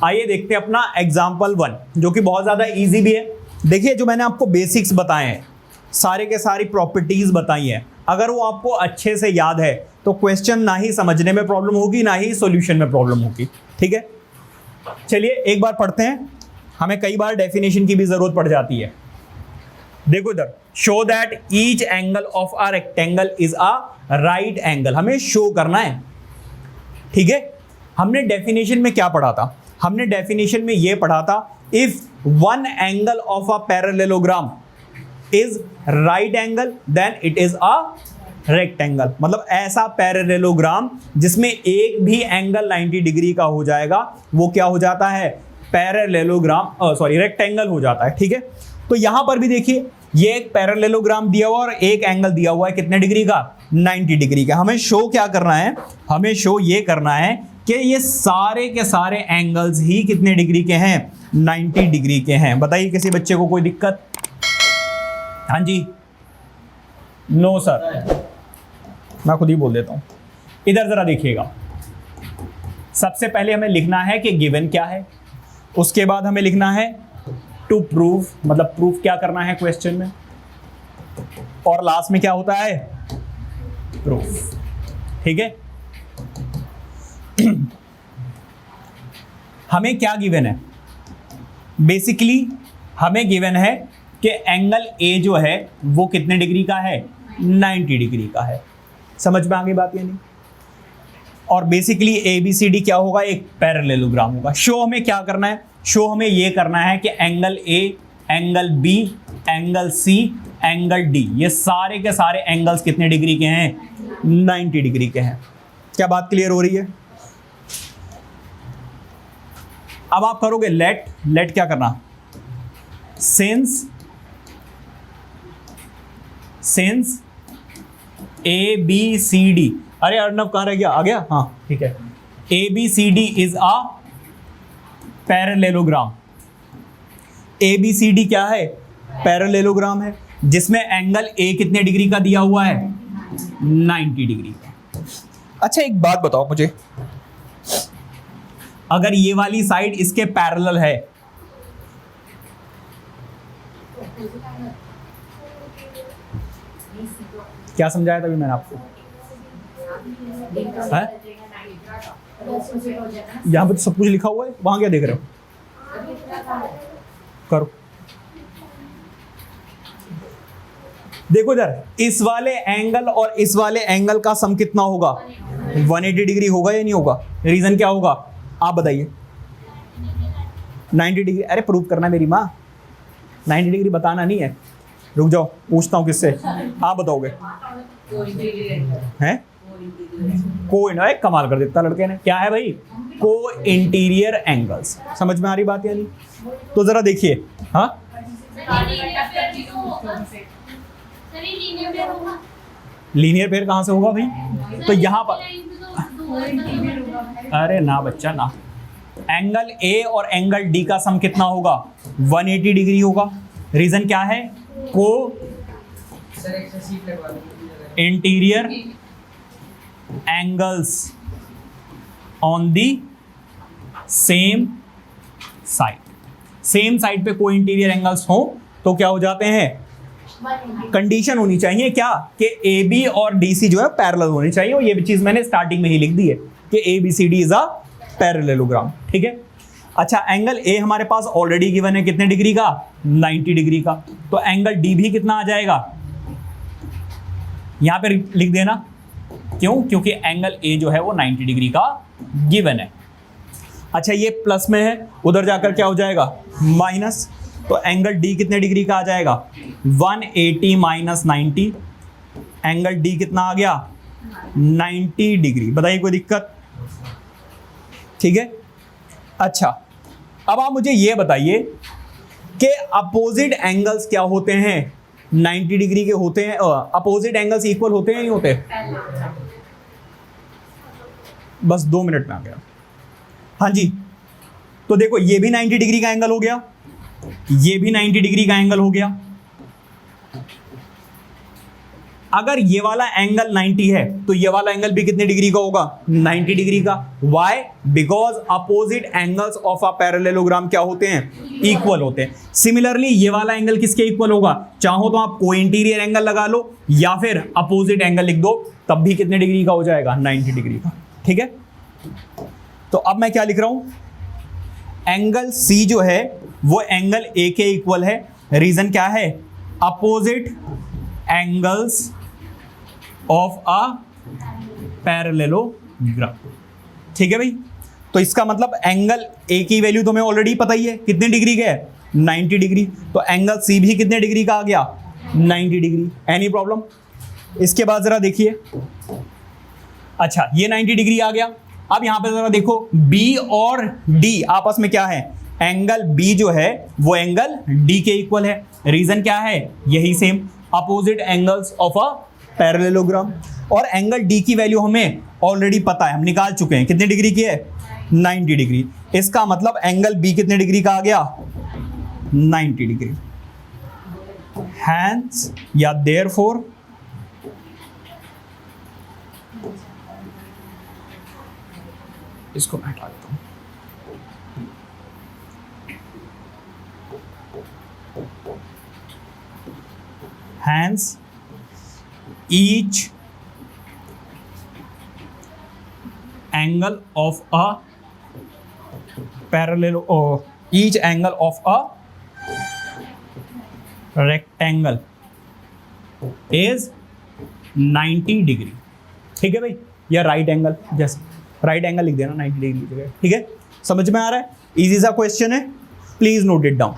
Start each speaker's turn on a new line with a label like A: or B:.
A: आइए देखते हैं अपना एग्जाम्पल 1 जो कि बहुत ज्यादा इजी भी है। देखिए जो मैंने आपको बेसिक्स बताए हैं, सारे के सारी प्रॉपर्टीज बताई हैं, अगर वो आपको अच्छे से याद है तो क्वेश्चन ना ही समझने में प्रॉब्लम होगी ना ही सॉल्यूशन में प्रॉब्लम होगी। ठीक है, चलिए एक बार पढ़ते हैं। हमें कई बार डेफिनेशन की भी जरूरत पड़ जाती है। देखो इधर, show that each angle of a rectangle is a right angle, हमें शो करना है। ठीक है, हमने डेफिनेशन में क्या पढ़ा था? हमने डेफिनेशन में ये पढ़ा था, if one angle of a parallelogram is right angle then it is a rectangle. मतलब ऐसा पैरेललोग्राम जिसमें एक भी एंगल 90 डिग्री का हो जाएगा वो क्या हो जाता है? पैरेललोग्राम, सॉरी रेक्टेंगल हो जाता है। ठीक है, तो यहां पर भी देखिए ये एक पैरेललोग्राम दिया हुआ और एक एंगल दिया हुआ है, कितने डिग्री का? 90 डिग्री का। हमें शो क्या करना है? हमें शो ये करना है कि ये सारे के सारे एंगल्स ही कितने डिग्री के हैं? 90 डिग्री के हैं। बताइए किसी बच्चे को कोई दिक्कत? हाँ जी, नो सर, मैं खुद ही बोल देता हूं। इधर जरा देखिएगा, सबसे पहले हमें लिखना है कि गिवन क्या है, उसके बाद हमें लिखना है टू प्रूव, मतलब प्रूफ क्या करना है क्वेश्चन में, और लास्ट में क्या होता है? प्रूफ। ठीक है, हमें क्या गिवन है? बेसिकली हमें गिवन है कि एंगल ए जो है वो कितने डिग्री का है? 90 डिग्री का है। समझ में आ गई बात या नहीं? और basically A B C D क्या होगा? एक पैरेललोग्राम होगा। शो हमें क्या करना है? शो हमें ये करना है कि angle A, angle B, angle C, angle D, ये सारे के सारे एंगल्स कितने डिग्री के हैं? 90 डिग्री के हैं। क्या बात क्लियर हो रही है? अब आप करोगे लेट क्या करना? Since A B C D, अरे अर्णव कहाँ रह गया? आ गया, हाँ ठीक है। A B C D is a parallelogram. A B C D क्या है? पैरेललोग्राम है, जिसमें एंगल ए कितने डिग्री का दिया हुआ है? 90 डिग्री का। अच्छा एक बात बताओ मुझे, अगर ये वाली साइड इसके पैरेलल है, क्या समझाया था अभी मैंने आपको? यहां पे तो सब कुछ लिखा हुआ है, वहां क्या देख रहे हो? करो, देखो इधर, इस वाले एंगल और इस वाले एंगल का सम कितना होगा? 180 डिग्री होगा या नहीं होगा? रीजन क्या होगा आप बताइए? 90 डिग्री। अरे प्रूव करना मेरी माँ, 90 डिग्री बताना नहीं है। रुक जाओ, पूछता हूँ किससे, आप बताओगे? हैं? को कमाल कर देता लड़के ने। क्या है भाई? को इंटीरियर एंगल्स। समझ में आ रही बात या नहीं? तो जरा देखिए, हाँ लीनियर पेयर कहां से होगा भाई? तो यहां पर, अरे ना बच्चा ना, एंगल ए और एंगल डी का सम कितना होगा? 180 डिग्री होगा। रीजन क्या है? को interior angles on the same side. Same side पे कोई इंटीरियर एंगल्स हो तो क्या हो जाते हैं? कंडीशन होनी चाहिए क्या? कि ए बी और डी सी जो है पैरेलल होनी चाहिए, और ये चीज मैंने स्टार्टिंग में ही लिख दी है कि A B C D is a parallelogram. ठीक है, अच्छा एंगल ए हमारे पास ऑलरेडी गिवन है, कितने डिग्री का? 90 डिग्री का। तो एंगल डी भी कितना आ जाएगा? यहां पे लिख देना। क्यों? क्योंकि एंगल ए जो है वो 90 डिग्री का गिवन है। अच्छा ये प्लस में है, उधर जाकर क्या हो जाएगा? माइनस। तो एंगल डी कितने डिग्री का आ जाएगा? 180 माइनस 90, एंगल डी कितना आ गया? 90 डिग्री। बताइए कोई दिक्कत? ठीक है, अच्छा अब आप मुझे ये बताइए कि अपोजिट एंगल्स क्या होते हैं? 90 डिग्री के होते हैं। अपोजिट एंगल्स इक्वल होते हैं नहीं होते? बस 2 मिनट में आ गया। हाँ जी, तो देखो ये भी 90 डिग्री का एंगल हो गया, ये भी 90 डिग्री का एंगल हो गया। अगर ये वाला एंगल 90 है तो ये वाला एंगल भी कितने डिग्री का होगा? 90 डिग्री का। Why? Because opposite angles of a parallelogram क्या होते हैं? इक्वल होते हैं। सिमिलरली ये वाला एंगल किसके इक्वल होगा? चाहो तो आप को इंटीरियर एंगल लगा लो या फिर अपोजिट एंगल लिख दो, तब भी कितने डिग्री का हो जाएगा? 90 डिग्री का। ठीक है, तो अब मैं क्या लिख रहा हूं? एंगल सी जो है वो एंगल ए के इक्वल है। रीजन क्या है? Opposite angles of a parallelogram. ठीक है भाई, तो इसका मतलब एंगल ए की वैल्यू तुम्हें ऑलरेडी पता ही है, कितने डिग्री का है? 90 डिग्री। तो एंगल सी भी कितने डिग्री का आ गया? 90 डिग्री। Any problem? इसके बाद जरा देखिए, अच्छा ये 90 डिग्री आ गया। अब यहां पे जरा देखो, बी और डी आपस में क्या है? एंगल बी जो है वो एंगल डी के इक्वल है। रीजन क्या है? यही same, opposite angles of a parallelogram. और एंगल डी की वैल्यू हमें ऑलरेडी पता है, हम निकाल चुके हैं, कितने डिग्री की है? 90 डिग्री। इसका मतलब एंगल बी कितने डिग्री का आ गया? 90 डिग्री। हैंस या देयरफॉर इसको मैं हटा देता हूं। Hence, each angle of a parallel or each angle of a rectangle is 90 degree. ठीक है भाई, या राइट एंगल, जैसे राइट एंगल लिख देना 90 डिग्री की जगह। ठीक है, समझ में आ रहा है? इजी सा क्वेश्चन है, प्लीज नोट इट डाउन।